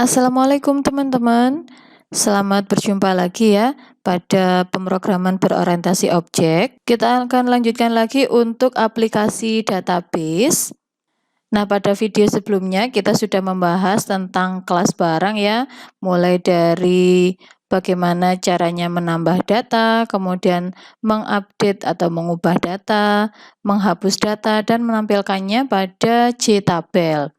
Assalamualaikum teman-teman, selamat berjumpa lagi ya pada pemrograman berorientasi objek. Kita akan lanjutkan lagi untuk aplikasi database. Nah, pada video sebelumnya kita sudah membahas tentang kelas barang ya, mulai dari bagaimana caranya menambah data, kemudian mengupdate atau mengubah data, menghapus data, dan menampilkannya pada JTabel.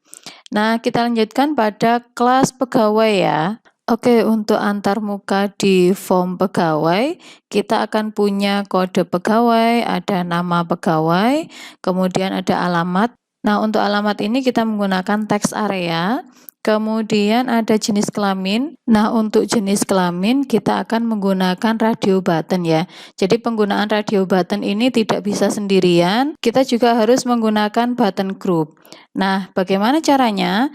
Nah, kita lanjutkan pada kelas pegawai ya. Oke, untuk antarmuka di form pegawai, kita akan punya kode pegawai, ada nama pegawai, kemudian ada alamat. Nah, untuk alamat ini kita menggunakan teks area, kemudian ada jenis kelamin. Nah, untuk jenis kelamin kita akan menggunakan radio button ya. Jadi penggunaan radio button ini tidak bisa sendirian, kita juga harus menggunakan button group. Nah, bagaimana caranya?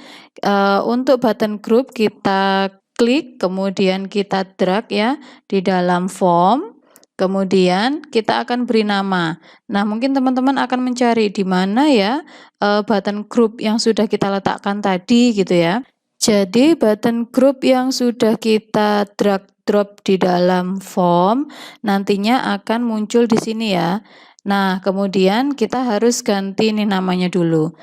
Untuk button group kita klik, kemudian kita drag ya di dalam form, kemudian kita akan beri nama. Nah, mungkin teman-teman akan mencari di mana ya button group yang sudah kita letakkan tadi gitu ya. Jadi button group yang sudah kita drag drop di dalam form nantinya akan muncul di sini ya. Nah, kemudian kita harus ganti nih namanya dulu.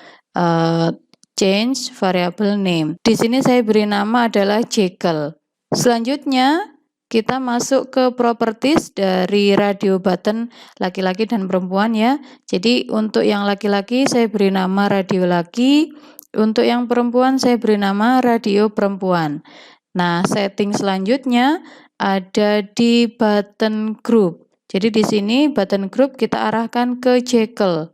Change variable name. Di sini saya beri nama adalah Jekyll. Selanjutnya kita masuk ke properties dari radio button laki-laki dan perempuan ya. Jadi untuk yang laki-laki saya beri nama radio laki, untuk yang perempuan saya beri nama radio perempuan. Nah, setting selanjutnya ada di button group. Jadi di sini button group kita arahkan ke Jekyll.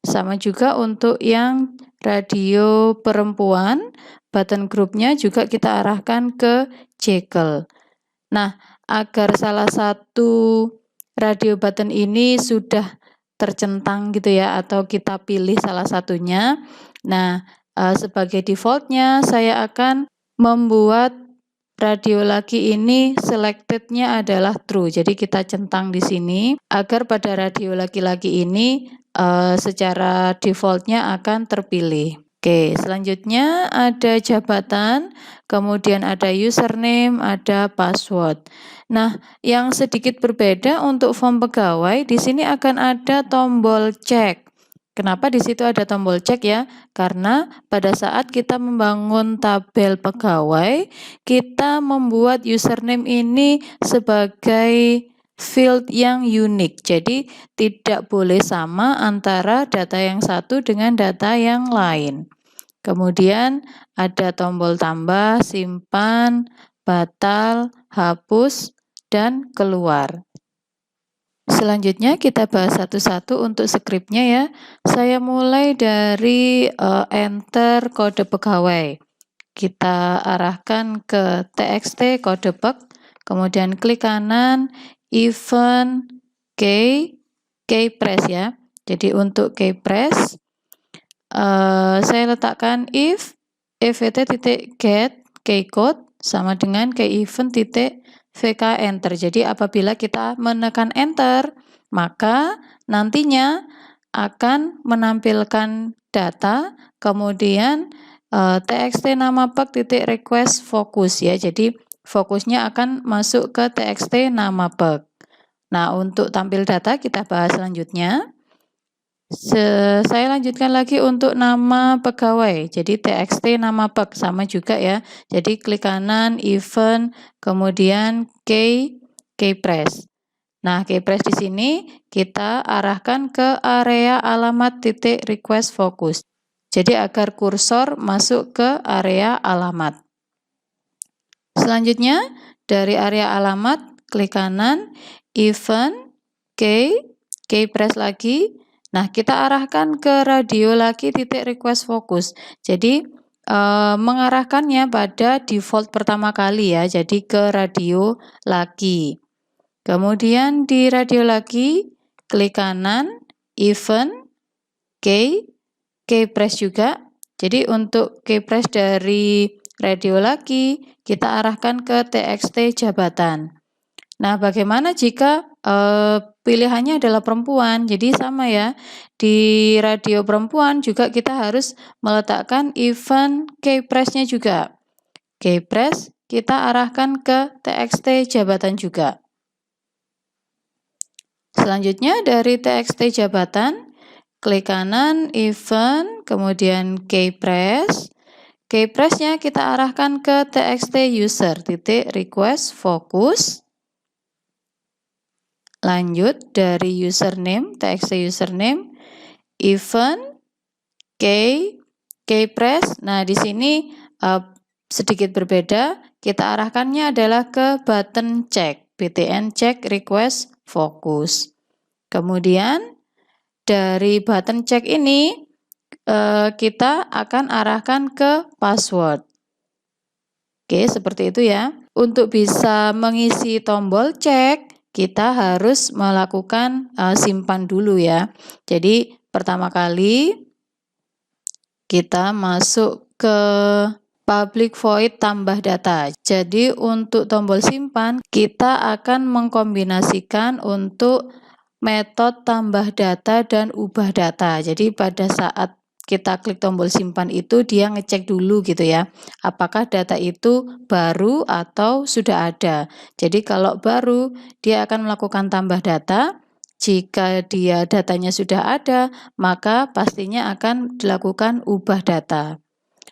Sama juga untuk yang radio perempuan, button groupnya juga kita arahkan ke Jekyll. Nah, agar salah satu radio button ini sudah tercentang gitu ya, atau kita pilih salah satunya. Nah, sebagai defaultnya saya akan membuat radio laki ini selectednya adalah true. Jadi kita centang di sini agar pada radio laki-laki ini secara defaultnya akan terpilih. Oke, selanjutnya ada jabatan, kemudian ada username, ada password. Nah, yang sedikit berbeda untuk form pegawai, di sini akan ada tombol cek. Kenapa di situ ada tombol cek ya? Karena pada saat kita membangun tabel pegawai, kita membuat username ini sebagai field yang unik. Jadi tidak boleh sama antara data yang satu dengan data yang lain. Kemudian ada tombol tambah, simpan, batal, hapus, dan keluar. Selanjutnya kita bahas satu-satu untuk skripnya ya. Saya mulai dari enter kode pegawai. Kita arahkan ke txt kode peg, kemudian klik kanan, event keypress ya. Jadi untuk keypress saya letakkan if evt.get keycode sama dengan keyevent.vk enter. Jadi apabila kita menekan enter, maka nantinya akan menampilkan data, kemudian txt nama peg.request focus ya. Jadi fokusnya akan masuk ke txt nama peg. Nah, untuk tampil data kita bahas selanjutnya. Saya lanjutkan lagi untuk nama pegawai. Jadi txt nama peg sama juga ya. Jadi klik kanan event kemudian keypress. Nah, keypress di sini kita arahkan ke area alamat titik request focus. Jadi agar kursor masuk ke area alamat. Selanjutnya dari area alamat klik kanan event keypress lagi. Nah, kita arahkan ke radio laki titik request focus. Jadi mengarahkannya pada default pertama kali ya. Jadi ke radio laki. Kemudian di radio laki klik kanan event keypress juga. Jadi untuk keypress dari radio laki kita arahkan ke txt jabatan. Nah, bagaimana jika pilihannya adalah perempuan? Jadi sama ya, di radio perempuan juga kita harus meletakkan event keypress-nya juga. keypress kita arahkan ke txt jabatan juga. Selanjutnya dari txt jabatan, klik kanan event, kemudian keypress. Keypress-nya kita arahkan ke txt user titik request focus. Lanjut dari username, txt username, event, keypress. Nah, di sini sedikit berbeda. Kita arahkannya adalah ke button check, btn check request focus. Kemudian dari button check ini kita akan arahkan ke password. Oke, seperti itu ya. Untuk bisa mengisi tombol cek, kita harus melakukan simpan dulu ya. Jadi pertama kali kita masuk ke public void tambah data. Jadi untuk tombol simpan kita akan mengkombinasikan untuk metode tambah data dan ubah data. Jadi pada saat kita klik tombol simpan itu dia ngecek dulu gitu ya, apakah data itu baru atau sudah ada. Jadi kalau baru dia akan melakukan tambah data. Jika dia datanya sudah ada, maka pastinya akan dilakukan ubah data.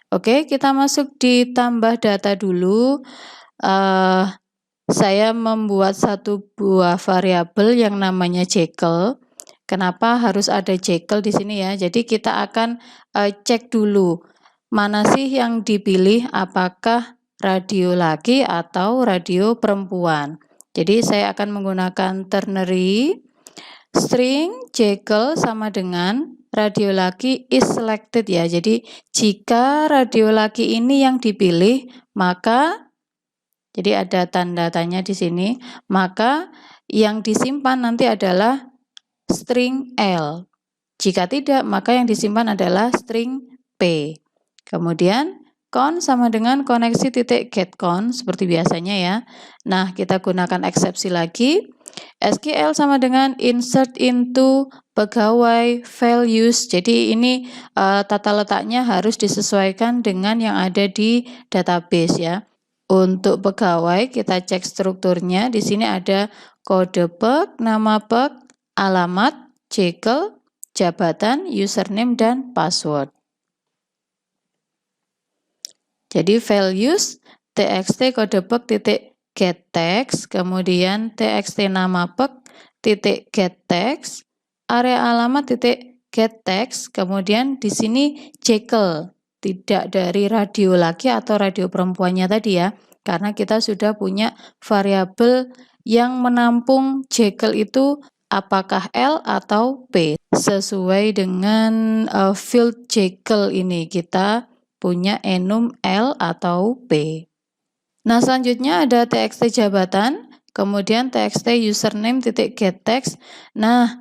Oke, kita masuk di tambah data dulu. Saya membuat satu buah variabel yang namanya Jekyll. Kenapa harus ada Jekyll di sini ya? Jadi kita akan cek dulu mana sih yang dipilih, apakah radio laki atau radio perempuan. Jadi saya akan menggunakan ternary string Jekyll sama dengan radio laki is selected ya. Jadi jika radio laki ini yang dipilih, maka jadi ada tanda tanya di sini, maka yang disimpan nanti adalah string L. Jika tidak, maka yang disimpan adalah string P. Kemudian con sama dengan koneksi titik getCon seperti biasanya ya. Nah, kita gunakan eksepsi lagi. SQL sama dengan insert into pegawai values. Jadi ini tata letaknya harus disesuaikan dengan yang ada di database ya. Untuk pegawai kita cek strukturnya. Di sini ada kode peg, nama peg, alamat, Jekyll, jabatan, username dan password. Jadi values txt kode peg titik get text, kemudian txt nama peg titik get text, area alamat titik get text, kemudian di sini Jekyll, tidak dari radio laki atau radio perempuannya tadi ya, karena kita sudah punya variabel yang menampung Jekyll itu apakah L atau P. Sesuai dengan field Jekyll ini kita punya enum L atau P. Nah, selanjutnya ada txt jabatan, kemudian txt username titik get text. Nah,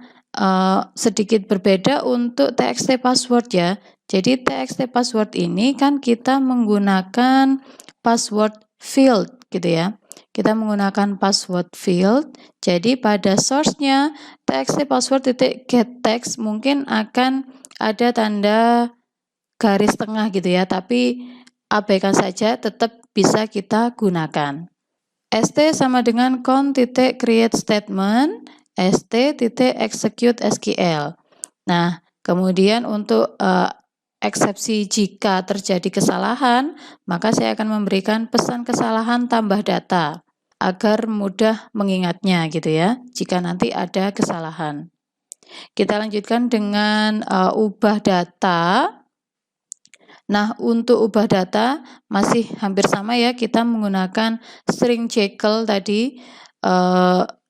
sedikit berbeda untuk txt password ya. Jadi txt password ini kan kita menggunakan password field gitu ya. Kita menggunakan password field. Jadi pada source-nya txt password titik get text mungkin akan ada tanda garis tengah gitu ya, tapi abaikan saja, tetap bisa kita gunakan. st sama dengan con titik create statement, st titik execute SQL. Nah, kemudian untuk eksepsi jika terjadi kesalahan, maka saya akan memberikan pesan kesalahan tambah data agar mudah mengingatnya gitu ya, jika nanti ada kesalahan. Kita lanjutkan dengan ubah data. Nah, untuk ubah data masih hampir sama ya, kita menggunakan string Jekyll tadi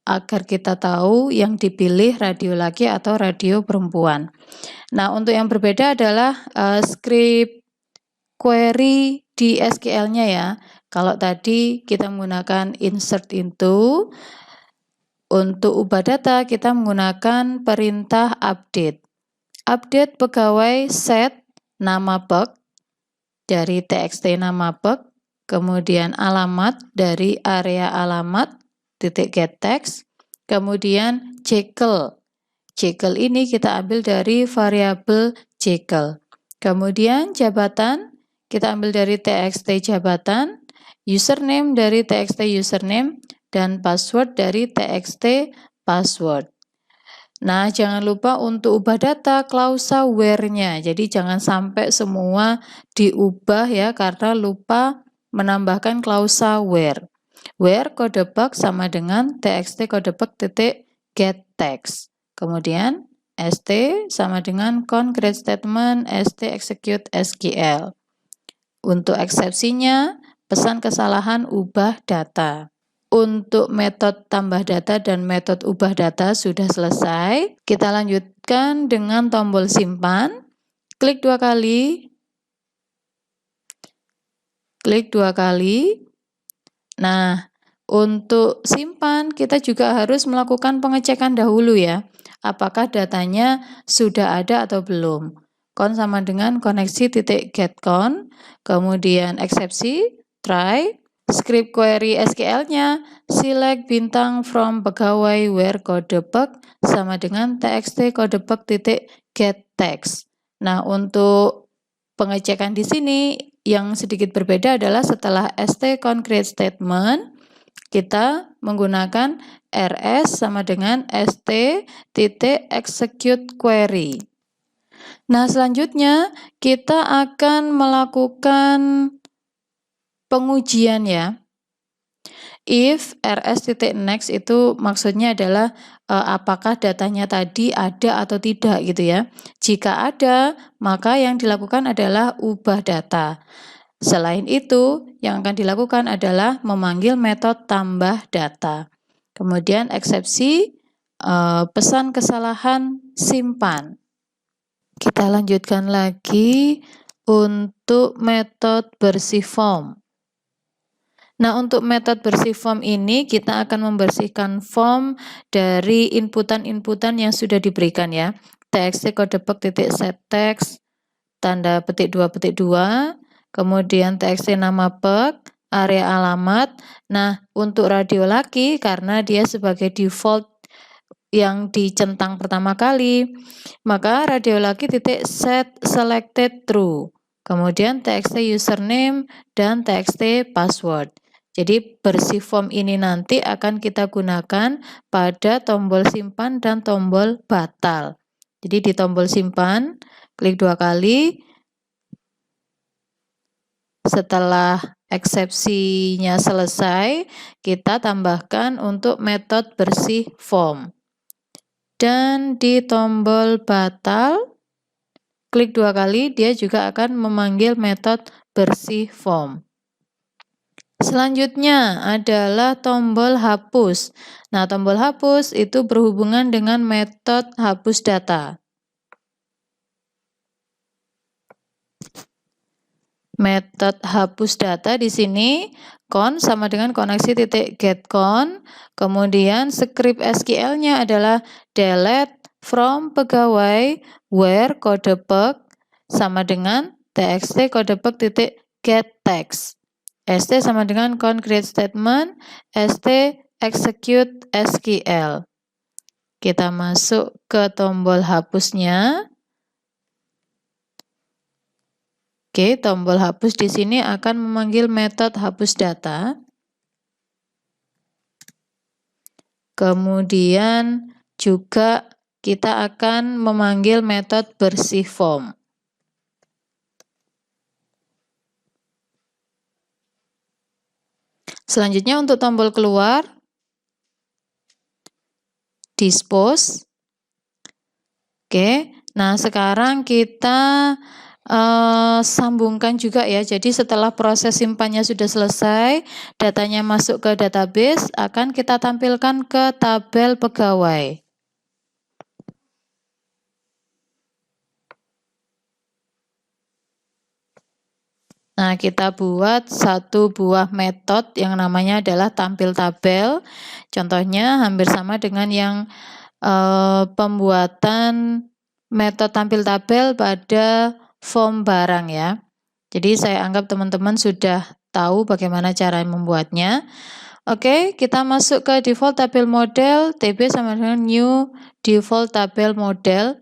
agar kita tahu yang dipilih radio laki atau radio perempuan. Nah, untuk yang berbeda adalah script query di SQL-nya ya. Kalau tadi kita menggunakan insert into, untuk ubah data kita menggunakan perintah update. Update pegawai set nama peg dari txt nama peg, kemudian alamat dari area alamat titik get text, kemudian Jekyll. Jekyll ini kita ambil dari variabel Jekyll. Kemudian jabatan kita ambil dari txt jabatan, username dari txt username, dan password dari txt password. Nah, jangan lupa untuk ubah data klausa where-nya. Jadi jangan sampai semua diubah ya karena lupa menambahkan klausa where. Where codebug sama dengan txt codebug titik get text. Kemudian st sama dengan concrete statement st execute SQL. Untuk eksepsinya, pesan kesalahan ubah data. Untuk metode tambah data dan metode ubah data sudah selesai. Kita lanjutkan dengan tombol simpan. Klik 2 kali. Klik 2 kali. Nah, untuk simpan kita juga harus melakukan pengecekan dahulu ya. Apakah datanya sudah ada atau belum. Con sama dengan koneksi titik getCon. Kemudian eksepsi, try. Script query SQL-nya, select bintang from pegawai where codebug sama dengan txt codebug titik get text. Nah, untuk pengecekan di sini yang sedikit berbeda adalah setelah st concrete statement, kita menggunakan rs sama dengan st titik execute query. Nah, selanjutnya kita akan melakukan pengujian ya. If rs.next itu maksudnya adalah apakah datanya tadi ada atau tidak gitu ya. Jika ada, maka yang dilakukan adalah ubah data. Selain itu, yang akan dilakukan adalah memanggil metode tambah data. Kemudian eksepsi, pesan kesalahan simpan. Kita lanjutkan lagi untuk metode bersih form. Nah, untuk metode bersih form ini kita akan membersihkan form dari inputan-inputan yang sudah diberikan ya. Txt codebug titik set text, tanda petik 2, kemudian txt nama peg, area alamat. Nah, untuk radiolaki karena dia sebagai default yang dicentang pertama kali, maka radiolaki titik set selected true. Kemudian txt username dan txt password. Jadi bersih form ini nanti akan kita gunakan pada tombol simpan dan tombol batal. Jadi di tombol simpan, klik 2 kali. Setelah eksepsinya selesai, kita tambahkan untuk metode bersih form. Dan di tombol batal, klik 2 kali, dia juga akan memanggil metode bersih form. Selanjutnya adalah tombol hapus. Nah, tombol hapus itu berhubungan dengan metode hapus data. Metode hapus data di sini con sama dengan koneksi titik getCon, kemudian script SQL-nya adalah delete from pegawai where codebug sama dengan txt codebug titik get text. st sama dengan concrete statement st execute SQL. Kita masuk ke tombol hapusnya. Oke, tombol hapus di sini akan memanggil metode hapus data. Kemudian juga kita akan memanggil metode bersih form. Selanjutnya untuk tombol keluar, dispose. Oke, nah sekarang kita sambungkan juga ya. Jadi setelah proses simpannya sudah selesai, datanya masuk ke database, akan kita tampilkan ke tabel pegawai. Nah, kita buat satu buah metode yang namanya adalah tampil tabel. Contohnya hampir sama dengan yang pembuatan metode tampil tabel pada form barang ya. Jadi saya anggap teman-teman sudah tahu bagaimana cara membuatnya. Oke, kita masuk ke default tabel model, TB sama dengan new default tabel model.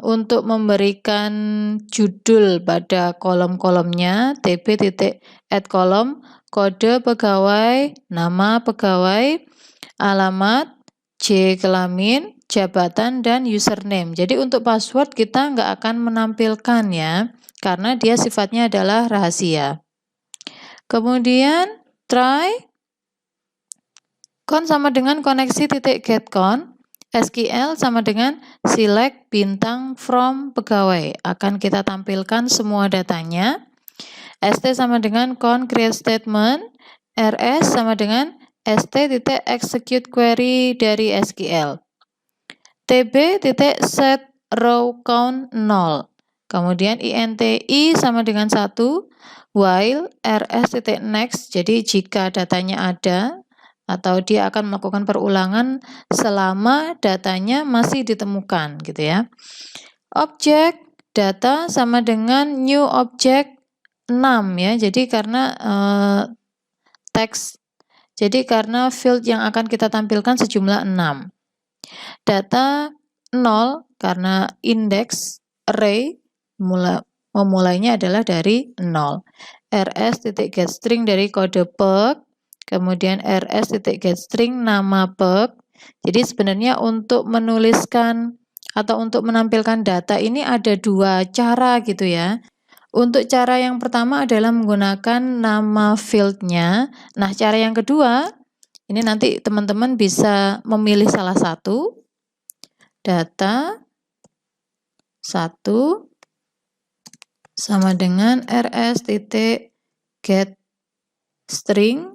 untuk memberikan judul pada kolom-kolomnya, tb.add kolom, kode pegawai, nama pegawai, alamat, J kelamin, jabatan, dan username. Jadi untuk password kita nggak akan menampilkan ya, karena dia sifatnya adalah rahasia. Kemudian try, con sama dengan koneksi.getCon, SQL sama dengan select bintang from pegawai. Akan kita tampilkan semua datanya. ST sama dengan con create statement, RS sama dengan st.execute query dari SQL. tb.set row count 0. Kemudian inti sama dengan 1, while rs.next, jadi jika datanya ada atau dia akan melakukan perulangan selama datanya masih ditemukan gitu ya. Objek data sama dengan new object 6 ya. Jadi karena teks, jadi karena field yang akan kita tampilkan sejumlah 6. Data 0 karena index array memulainya adalah dari 0. rs.getString dari kode peg, kemudian rs.getString nama peg. Jadi sebenarnya untuk menuliskan atau untuk menampilkan data ini ada dua cara gitu ya. Untuk cara yang pertama adalah menggunakan nama fieldnya. Nah, cara yang kedua, ini nanti teman-teman bisa memilih salah satu. Data 1 sama dengan rs.getString.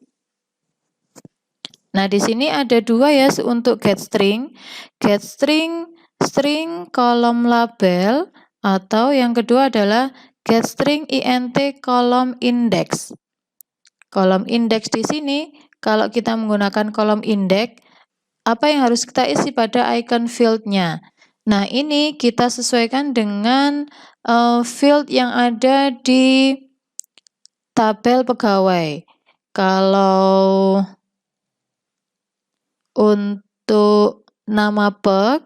Nah, di sini ada dua ya untuk getString. getString string kolom label, atau yang kedua adalah getString int kolom index. Kolom index di sini, kalau kita menggunakan kolom index, apa yang harus kita isi pada icon fieldnya? Nah, ini kita sesuaikan dengan field yang ada di tabel pegawai. Kalau untuk nama peg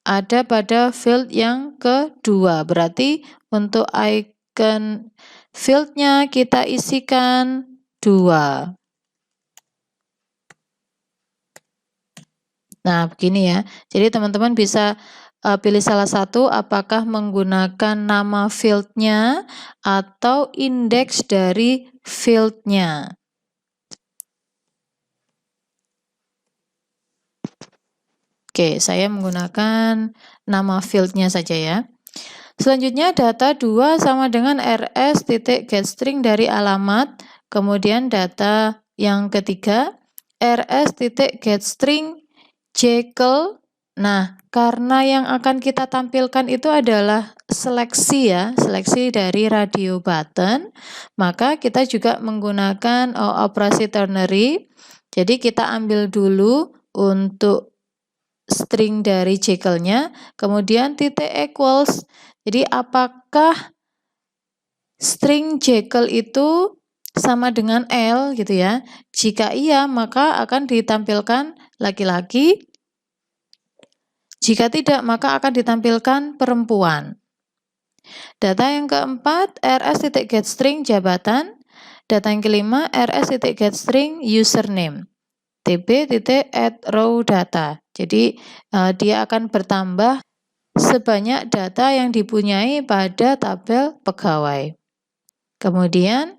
ada pada field yang kedua, berarti untuk icon fieldnya kita isikan 2. Nah, begini ya. Jadi teman-teman bisa pilih salah satu, apakah menggunakan nama fieldnya atau indeks dari fieldnya. Oke, saya menggunakan nama fieldnya saja ya. Selanjutnya data 2 sama dengan rs.getString dari alamat, kemudian data yang ketiga rs.getString Jekyll. Nah, karena yang akan kita tampilkan itu adalah seleksi ya, seleksi dari radio button, maka kita juga menggunakan operasi ternary. Jadi kita ambil dulu untuk string dari Jekyll-nya, kemudian titik equals. Jadi apakah string Jekyll itu sama dengan L gitu ya? Jika iya, maka akan ditampilkan laki-laki. Jika tidak, maka akan ditampilkan perempuan. Data yang keempat, rs.getString jabatan. Data yang kelima, rs.getString username. tb.addRowData. Jadi dia akan bertambah sebanyak data yang dipunyai pada tabel pegawai. Kemudian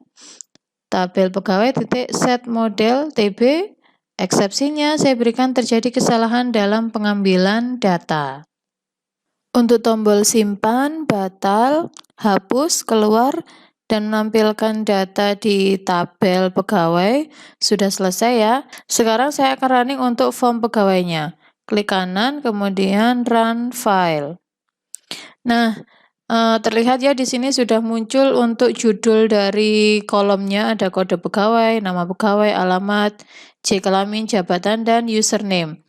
tabel pegawai set model tb. Eksepsinya saya berikan terjadi kesalahan dalam pengambilan data. Untuk tombol simpan, batal, hapus, keluar, dan menampilkan data di tabel pegawai sudah selesai ya. Sekarang saya akan running untuk form pegawainya. Klik kanan, kemudian run file. Nah, terlihat ya di sini sudah muncul untuk judul dari kolomnya, ada kode pegawai, nama pegawai, alamat, J kelamin, jabatan, dan username.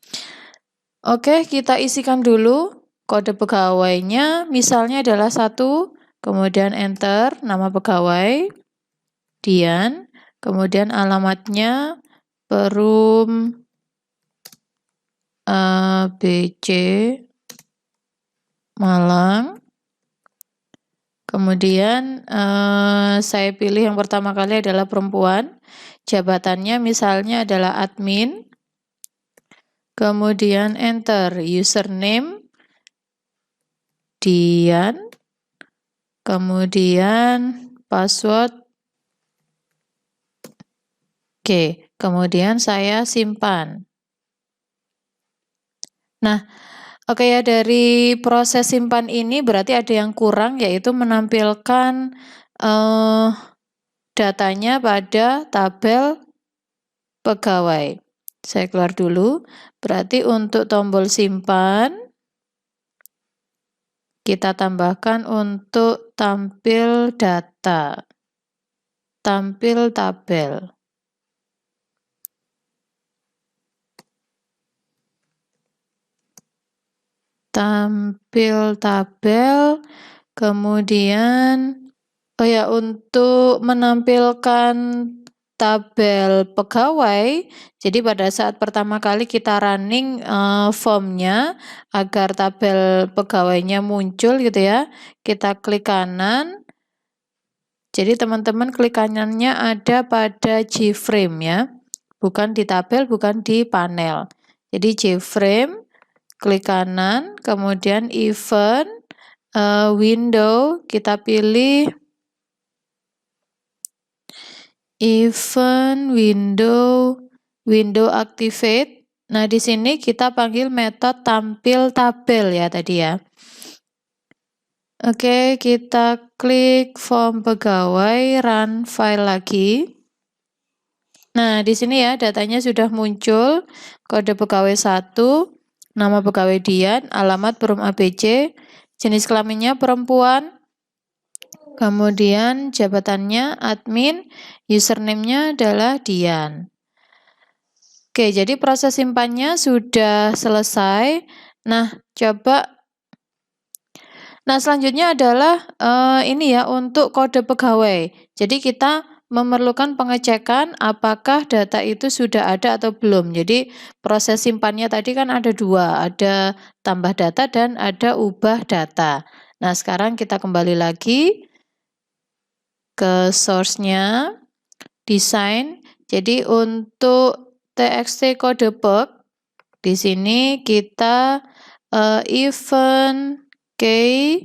Oke, kita isikan dulu kode pegawainya, misalnya adalah 1, kemudian enter, nama pegawai, Dian, kemudian alamatnya Perum ABC, Malang. Kemudian saya pilih yang pertama kali adalah perempuan. Jabatannya misalnya adalah admin. Kemudian enter username Dian. Kemudian password. Oke, kemudian saya simpan. Nah, oke ya, dari proses simpan ini berarti ada yang kurang, yaitu menampilkan datanya pada tabel pegawai. Saya keluar dulu, berarti untuk tombol simpan, kita tambahkan untuk tampil data, tampil tabel. Tampil tabel, kemudian untuk menampilkan tabel pegawai, jadi pada saat pertama kali kita running formnya agar tabel pegawainya muncul gitu ya, kita klik kanan. Jadi teman-teman klik kanannya ada pada J-frame ya, bukan di tabel, bukan di panel. Jadi J-frame, klik kanan, kemudian event, window, kita pilih event window activate. Nah, di sini kita panggil metode tampil tabel ya tadi ya. Oke, kita klik form pegawai, run file lagi. Nah, di sini ya datanya sudah muncul, kode pegawai 1, nama pegawai Dian, alamat Perum ABC, jenis kelaminnya perempuan, kemudian jabatannya admin, username-nya adalah Dian. Oke, jadi proses simpannya sudah selesai. Nah, selanjutnya adalah ini ya untuk kode pegawai. Jadi kita memerlukan pengecekan apakah data itu sudah ada atau belum. Jadi proses simpannya tadi kan ada dua, ada tambah data dan ada ubah data. Nah, sekarang kita kembali lagi ke source-nya, desain. Jadi untuk txt kode peg, di sini kita event key,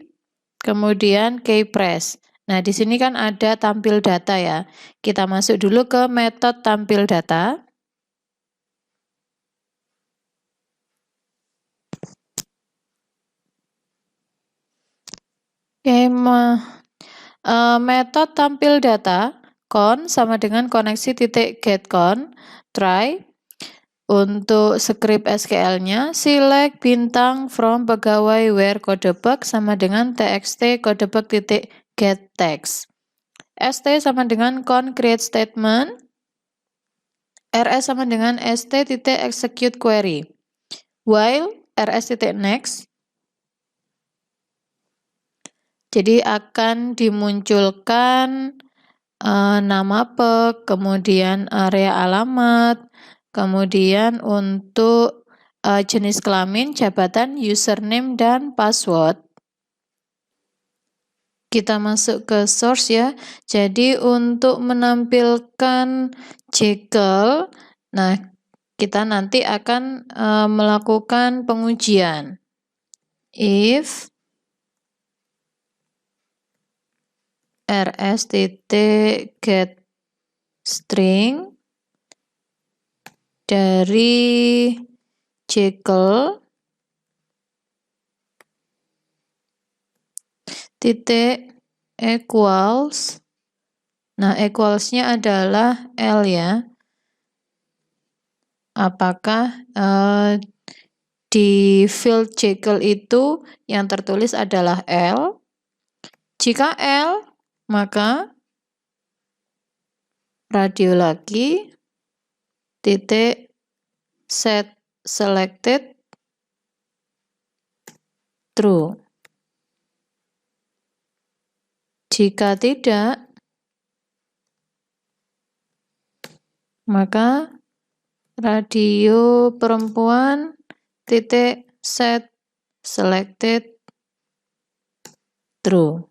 kemudian key press. Nah, di sini kan ada tampil data ya. Kita masuk dulu ke metode tampil data. Oke, metode tampil data, con sama dengan koneksi titik getCon, try. Untuk script SQL-nya, select bintang from pegawai where kode peg sama dengan txt kode peg titik get text. st sama dengan con create statement, rs sama dengan st titik execute query, while rs titik next. Jadi akan dimunculkan nama peg, kemudian area alamat, kemudian untuk jenis kelamin, jabatan, username, dan password. Kita masuk ke source ya. Jadi untuk menampilkan Jekyll, nah kita nanti akan melakukan pengujian. If rs.get string dari Jekyll titik equals, nah equalsnya adalah L ya. Apakah di field Jekyll itu yang tertulis adalah L? Jika L, maka radio lagi titik set selected true. Jika tidak, maka radio perempuan titik set selected true.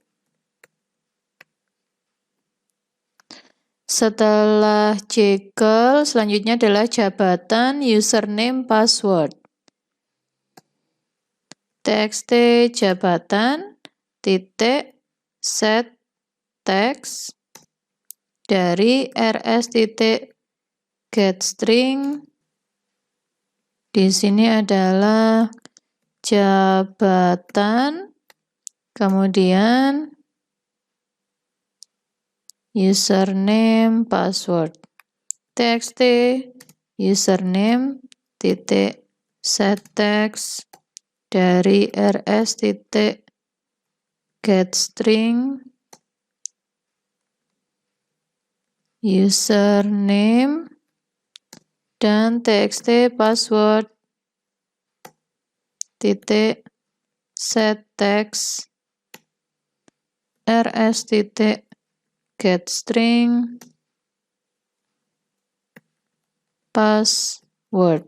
Setelah Jekyll, selanjutnya adalah jabatan, username, password. txt jabatan, titik, set text, dari rs titik getString. Di sini adalah jabatan, kemudian username, password. txt username titik set text dari rs titik getString username dan txt password titik set text rs titik getString password.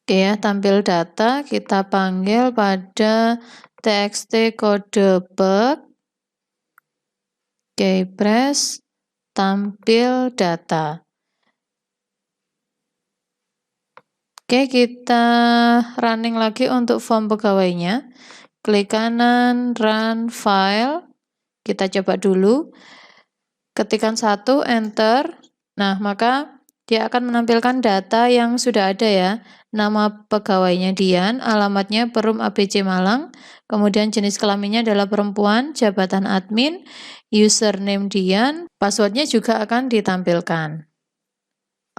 Oke ya, tampil data, kita panggil pada txt kode bug, keypress, tampil data. Oke, kita running lagi untuk form pegawainya. Klik kanan, run file. Kita coba dulu. Ketikkan 1, enter. Nah, maka dia akan menampilkan data yang sudah ada ya. Nama pegawainya Dian, alamatnya Perum ABC Malang, kemudian jenis kelaminnya adalah perempuan, jabatan admin, username Dian, passwordnya juga akan ditampilkan.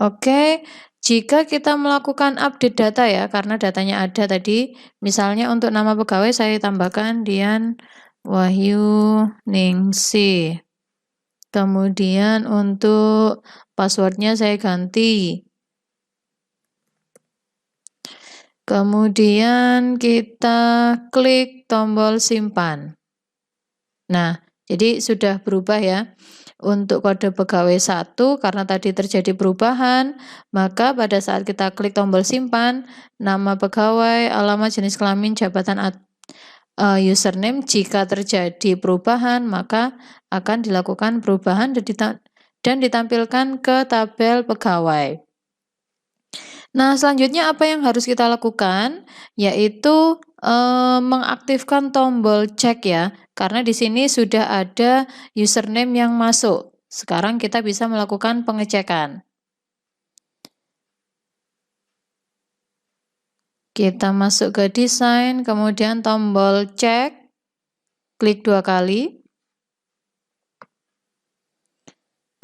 Oke, jika kita melakukan update data ya, karena datanya ada tadi, misalnya untuk nama pegawai saya tambahkan Dian Wahyu Ningsih. Kemudian untuk passwordnya saya ganti. Kemudian kita klik tombol simpan. Nah, jadi sudah berubah ya. Untuk kode pegawai 1, karena tadi terjadi perubahan, maka pada saat kita klik tombol simpan, nama pegawai, alamat, jenis kelamin, jabatan, username, jika terjadi perubahan, maka akan dilakukan perubahan dan ditampilkan ke tabel pegawai. Nah, selanjutnya apa yang harus kita lakukan? Yaitu mengaktifkan tombol cek ya, karena di sini sudah ada username yang masuk. Sekarang kita bisa melakukan pengecekan. Kita masuk ke desain, kemudian tombol cek, klik 2 kali.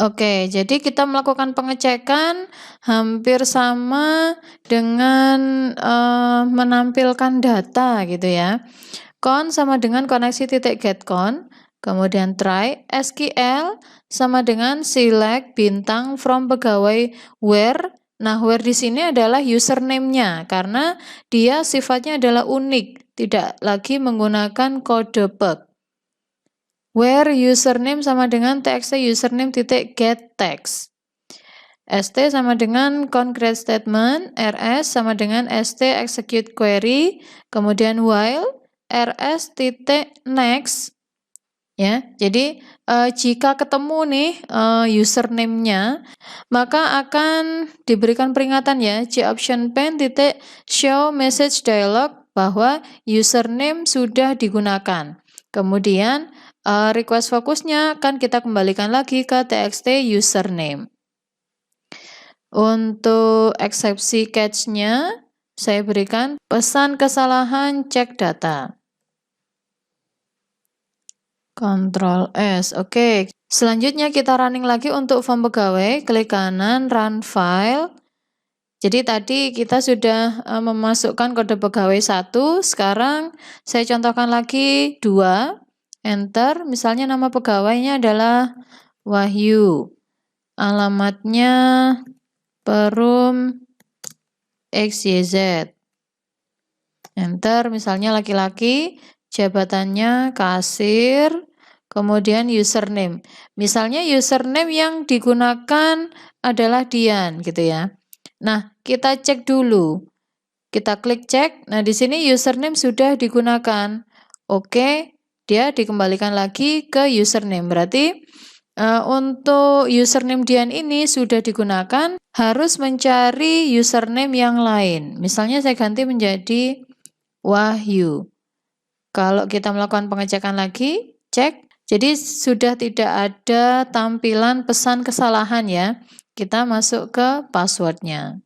Oke, jadi kita melakukan pengecekan hampir sama dengan menampilkan data gitu ya. Con sama dengan koneksi titik getCon, kemudian try SQL sama dengan select bintang from pegawai where. Nah, where di sini adalah username-nya karena dia sifatnya adalah unik, tidak lagi menggunakan kode bug. Where username sama dengan txt username titik get text. st sama dengan concrete statement, rs sama dengan st execute query, kemudian while rs titik next. Ya, jadi jika ketemu nih username-nya, maka akan diberikan peringatan ya, option pane titik show message dialog bahwa username sudah digunakan. Kemudian request fokusnya akan kita kembalikan lagi ke txt username. Untuk eksepsi catch-nya, saya berikan pesan kesalahan cek data. Ctrl S, oke. Selanjutnya kita running lagi untuk form pegawai, klik kanan, run file. Jadi tadi kita sudah memasukkan kode pegawai 1, sekarang saya contohkan lagi 2. Enter, misalnya nama pegawainya adalah Wahyu. Alamatnya Perum XYZ. Enter, misalnya laki-laki, jabatannya kasir, kemudian username. Misalnya username yang digunakan adalah Dian gitu ya. Nah, kita cek dulu. Kita klik cek. Nah, di sini username sudah digunakan. Oke, dia dikembalikan lagi ke username. Berarti untuk username Dian ini sudah digunakan, harus mencari username yang lain. Misalnya saya ganti menjadi Wahyu. Kalau kita melakukan pengecekan lagi, cek. Jadi sudah tidak ada tampilan pesan kesalahan ya. Kita masuk ke passwordnya.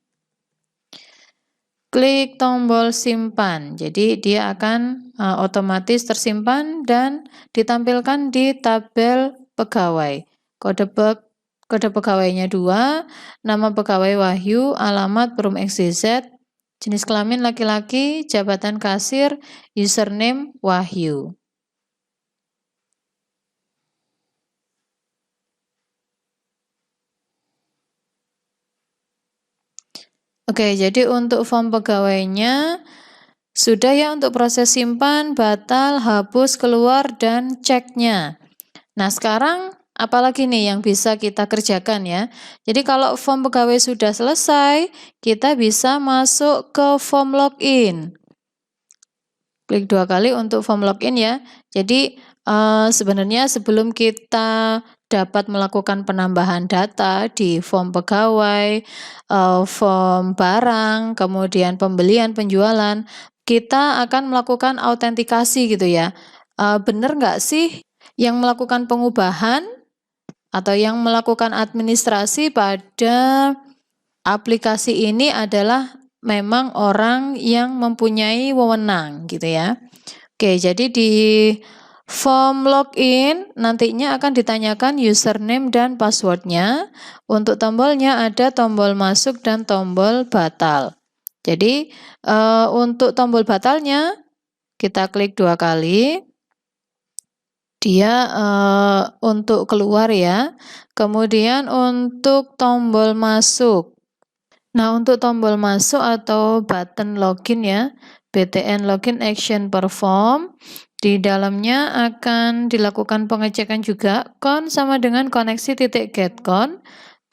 Klik tombol simpan. Jadi dia akan otomatis tersimpan dan ditampilkan di tabel pegawai. Kode pegawainya 2, nama pegawai Wahyu, alamat Perum XYZ, jenis kelamin laki-laki, jabatan kasir, username Wahyu. Oke, jadi untuk form pegawainya sudah ya untuk proses simpan, batal, hapus, keluar, dan ceknya. Nah, sekarang apalagi nih yang bisa kita kerjakan ya. Jadi kalau form pegawai sudah selesai, kita bisa masuk ke form login. Klik 2 kali untuk form login ya. Jadi sebenarnya sebelum kita dapat melakukan penambahan data di form pegawai, form barang, kemudian pembelian, penjualan, kita akan melakukan autentikasi gitu ya. Benar nggak sih yang melakukan pengubahan atau yang melakukan administrasi pada aplikasi ini adalah memang orang yang mempunyai wewenang gitu ya. Oke, jadi di form login nantinya akan ditanyakan username dan passwordnya. Untuk tombolnya ada tombol masuk dan tombol batal. Jadi untuk tombol batalnya kita klik 2 kali. Dia untuk keluar ya. Kemudian untuk tombol masuk. Nah, untuk tombol masuk atau button login ya, btn login action perform, di dalamnya akan dilakukan pengecekan juga. Con sama dengan koneksi titik getcon,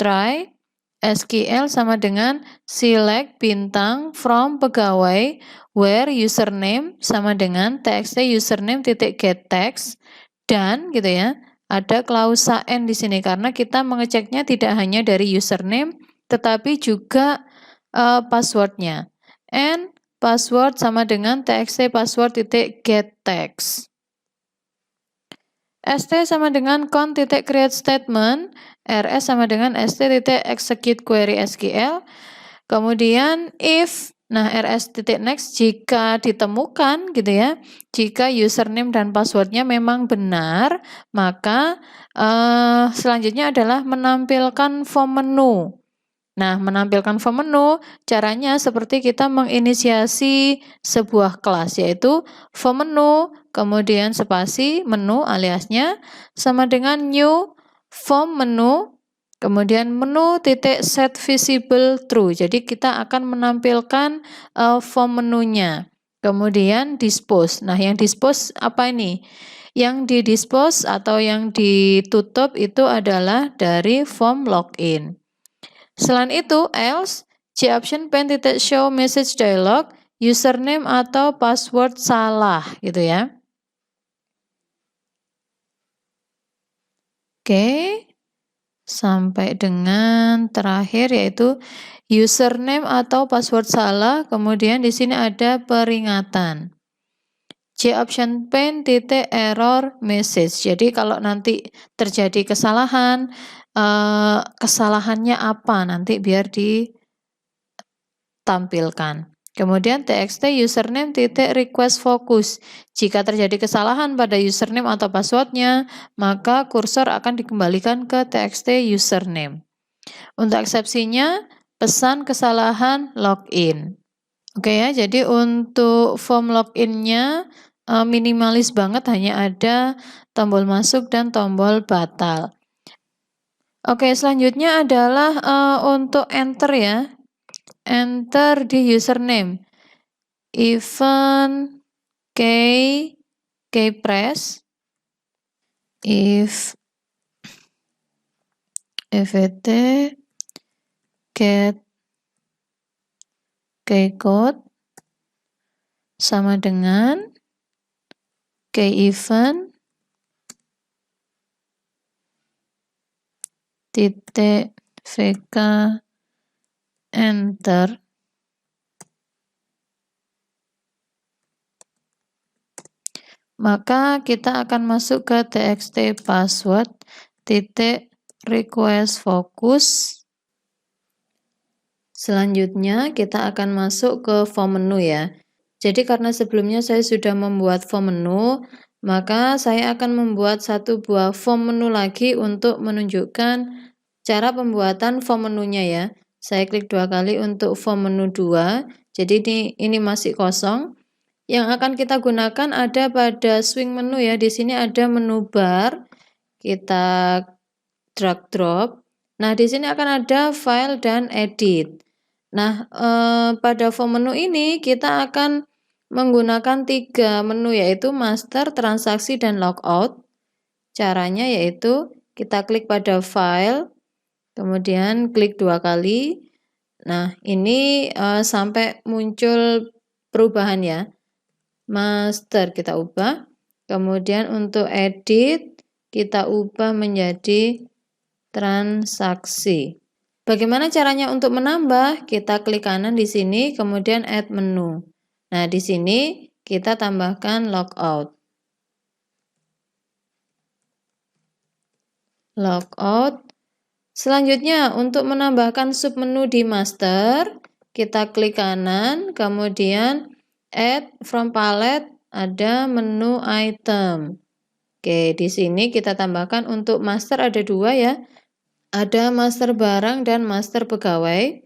try, SQL sama dengan select bintang from pegawai, where username sama dengan txt username titik get text, dan gitu ya, ada klausa N di sini karena kita mengeceknya tidak hanya dari username, tetapi juga passwordnya. And password sama dengan txt password titik get text. st sama dengan con titik create statement, rs sama dengan st titik execute query SQL. Kemudian if, nah rs titik next jika ditemukan gitu ya, jika username dan passwordnya memang benar, maka selanjutnya adalah menampilkan form menu. Nah, menampilkan form menu, caranya seperti kita menginisiasi sebuah kelas, yaitu form menu, kemudian spasi menu aliasnya, sama dengan new form menu, kemudian menu titik set visible true. Jadi kita akan menampilkan form menunya. Kemudian dispose. Nah, yang dispose apa ini? Yang di-dispose atau yang ditutup itu adalah dari form login. Selain itu, else, option pen titik show message dialog, username atau password salah gitu ya. Oke, sampai dengan terakhir yaitu username atau password salah, kemudian di sini ada peringatan. option pen titik error message. Jadi kalau nanti terjadi kesalahan, kesalahannya apa nanti biar ditampilkan. Kemudian txt username titik request focus. Jika terjadi kesalahan pada username atau passwordnya, maka kursor akan dikembalikan ke txt username. Untuk eksepsinya, pesan kesalahan login. Oke ya, jadi untuk form loginnya minimalis banget, hanya ada tombol masuk dan tombol batal. Oke, selanjutnya adalah untuk enter ya. Enter di username. Event keypress if evt get keycode sama dengan key event titik VK enter. Maka kita akan masuk ke txt password titik request focus. Selanjutnya kita akan masuk ke form menu ya. Jadi karena sebelumnya saya sudah membuat form menu, maka saya akan membuat satu buah form menu lagi untuk menunjukkan cara pembuatan form menunya ya. Saya klik 2 kali untuk form menu 2. Jadi ini masih kosong. Yang akan kita gunakan ada pada swing menu ya. Di sini ada menu bar. Kita drag drop. Nah, di sini akan ada file dan edit. Nah, pada form menu ini kita akan menggunakan 3 menu yaitu master, transaksi, dan logout. Caranya yaitu kita klik pada file, kemudian klik 2 kali. Nah, ini sampai muncul perubahan ya. Master kita ubah, kemudian untuk edit kita ubah menjadi transaksi. Bagaimana caranya untuk menambah? Kita klik kanan di sini, kemudian add menu. Nah, di sini kita tambahkan logout. Logout. Selanjutnya, untuk menambahkan submenu di master, kita klik kanan, kemudian add from palette, ada menu item. Oke, di sini kita tambahkan untuk master ada 2 ya. Ada master barang dan master pegawai.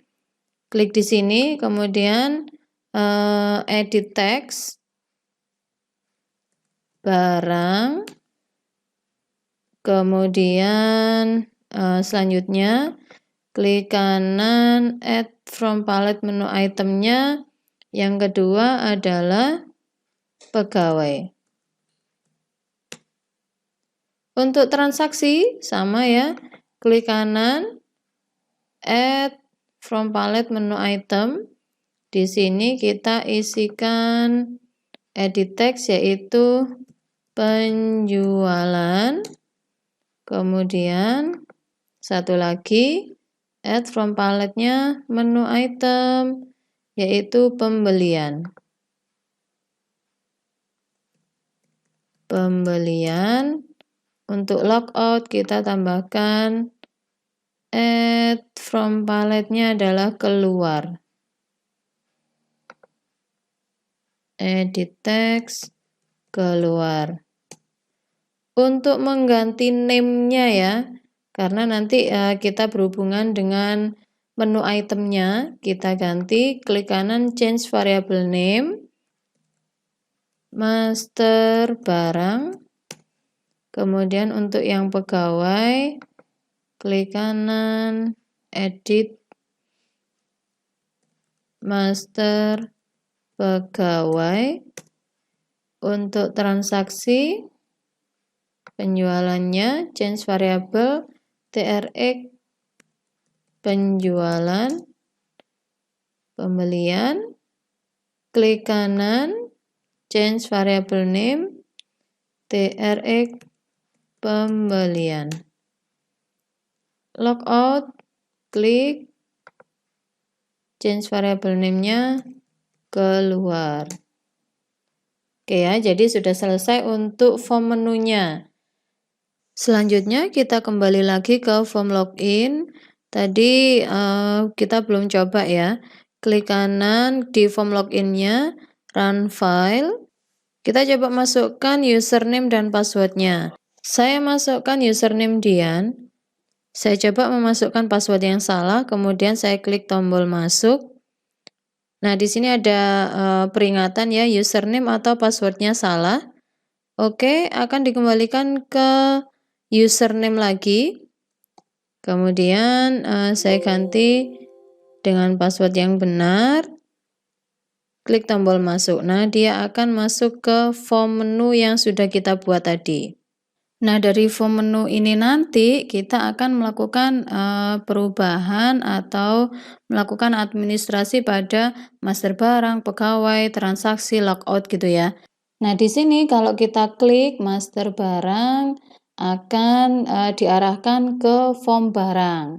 Klik di sini, kemudian edit text, barang, kemudian selanjutnya klik kanan, add from palette menu itemnya. Yang kedua adalah pegawai. Untuk transaksi sama ya, klik kanan, add from palette menu item. Di sini kita isikan edit text yaitu penjualan. Kemudian satu lagi add from palette-nya menu item yaitu pembelian. Pembelian. Untuk logout kita tambahkan add from palette-nya adalah keluar. Edit text keluar. Untuk mengganti name-nya ya, karena nanti kita berhubungan dengan menu itemnya, kita ganti, klik kanan change variable name, master barang, kemudian untuk yang pegawai, klik kanan, edit, master pegawai. Untuk transaksi, penjualannya, change variable, TRX, penjualan, pembelian, klik kanan, change variable name, TRX, pembelian. Logout, klik, change variable name-nya, keluar. Oke ya, jadi sudah selesai untuk form menunya. Selanjutnya kita kembali lagi ke form login. Tadi kita belum coba ya. Klik kanan di form login-nya, run file. Kita coba masukkan username dan passwordnya. Saya masukkan username Dian. Saya coba memasukkan password yang salah, kemudian saya klik tombol masuk. Nah, di sini ada peringatan ya, username atau passwordnya salah. Oke, akan dikembalikan ke username lagi. Kemudian saya ganti dengan password yang benar. Klik tombol masuk. Nah, dia akan masuk ke form menu yang sudah kita buat tadi. Nah, dari form menu ini nanti kita akan melakukan perubahan atau melakukan administrasi pada master barang, pegawai, transaksi, logout gitu ya. Nah, di sini kalau kita klik master barang akan diarahkan ke form barang.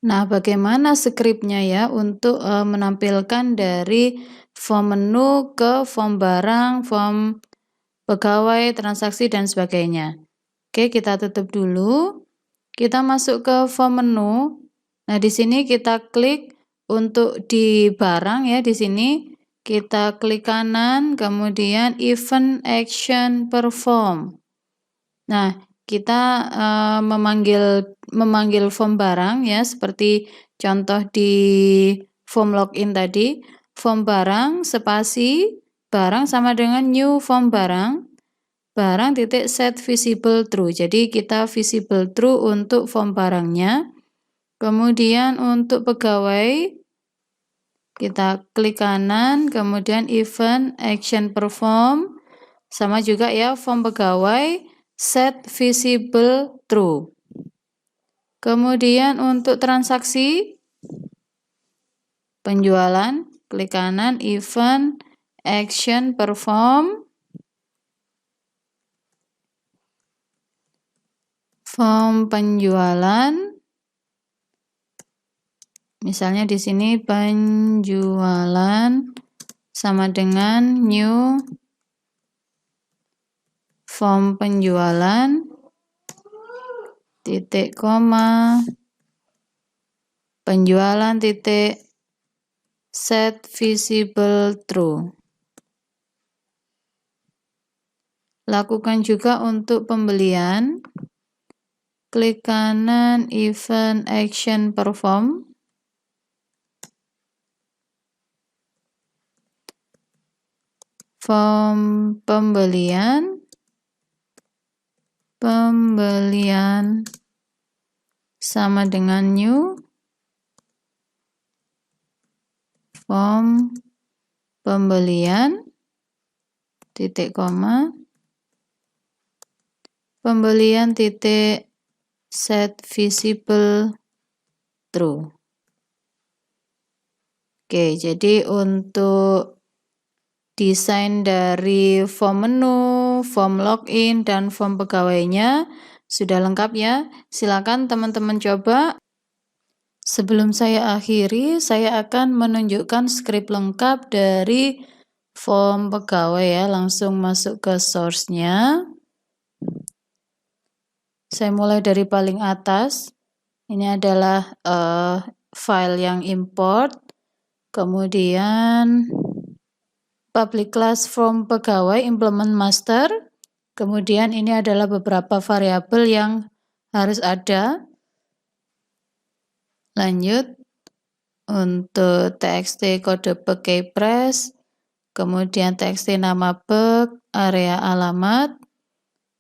Nah, bagaimana skripnya ya untuk menampilkan dari form menu ke form barang, form pegawai, transaksi, dan sebagainya. Oke, kita tutup dulu. Kita masuk ke form menu. Nah, di sini kita klik untuk di barang ya, di sini kita klik kanan, kemudian event action perform. Nah, kita memanggil form barang ya, seperti contoh di form login tadi, form barang spasi barang sama dengan new form barang titik set visible true. Jadi kita visible true untuk form barangnya. Kemudian untuk pegawai kita klik kanan, kemudian event action perform sama juga ya form pegawai set visible true. Kemudian untuk transaksi penjualan klik kanan event action perform form penjualan, misalnya di sini penjualan sama dengan new form penjualan titik koma penjualan titik set visible true. Lakukan juga untuk pembelian. Klik kanan event action perform. Form pembelian sama dengan new form pembelian titik koma pembelian titik set visible true. Oke, jadi untuk desain dari form menu, form login, dan form pegawainya sudah lengkap ya. Silakan teman-teman coba. Sebelum saya akhiri, saya akan menunjukkan skrip lengkap dari form pegawai ya. Langsung masuk ke source-nya. Saya mulai dari paling atas. Ini adalah file yang import. Kemudian public class form pegawai implement master. Kemudian ini adalah beberapa variabel yang harus ada. Lanjut untuk txt kode bug keypress, kemudian txt nama bug, area alamat,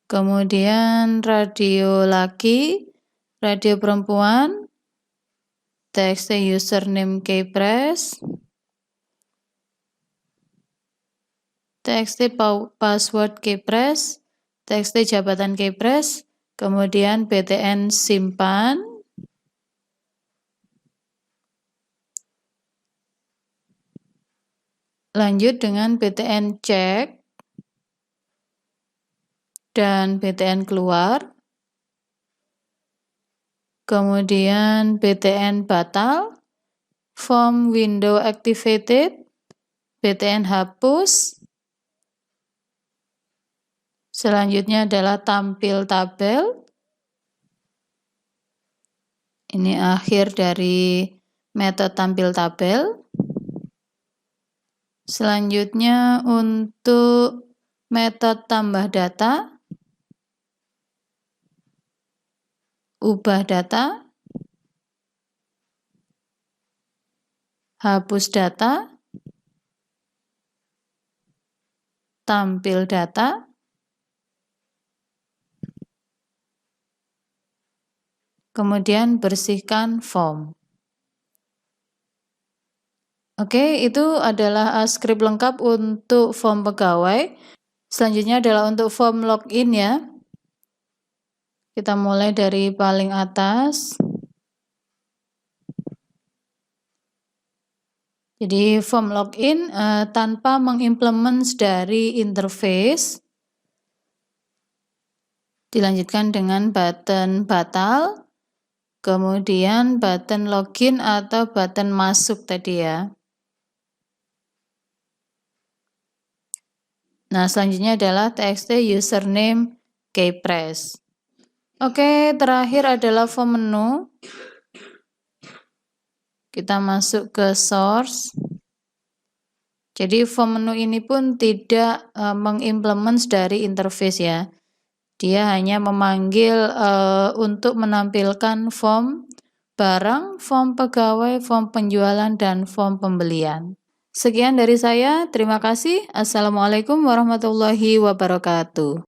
kemudian radio laki, radio perempuan, txt username keypress, txt password keypress, txt jabatan keypress, kemudian btn simpan, lanjut dengan btn cek dan btn keluar, kemudian btn batal, form window activated, btn hapus, selanjutnya adalah tampil tabel. Ini akhir dari metode tampil tabel. Selanjutnya untuk metode tambah data, ubah data, hapus data, tampil data, kemudian bersihkan form. Oke, itu adalah skrip lengkap untuk form pegawai. Selanjutnya adalah untuk form login ya. Kita mulai dari paling atas. Jadi form login tanpa mengimplement dari interface. Dilanjutkan dengan button batal, kemudian button login atau button masuk tadi ya. Nah, selanjutnya adalah txt username keypress. Oke, terakhir adalah form menu. Kita masuk ke source. Jadi form menu ini pun tidak mengimplement dari interface ya. Dia hanya memanggil untuk menampilkan form barang, form pegawai, form penjualan, dan form pembelian. Sekian dari saya, terima kasih. Assalamualaikum warahmatullahi wabarakatuh.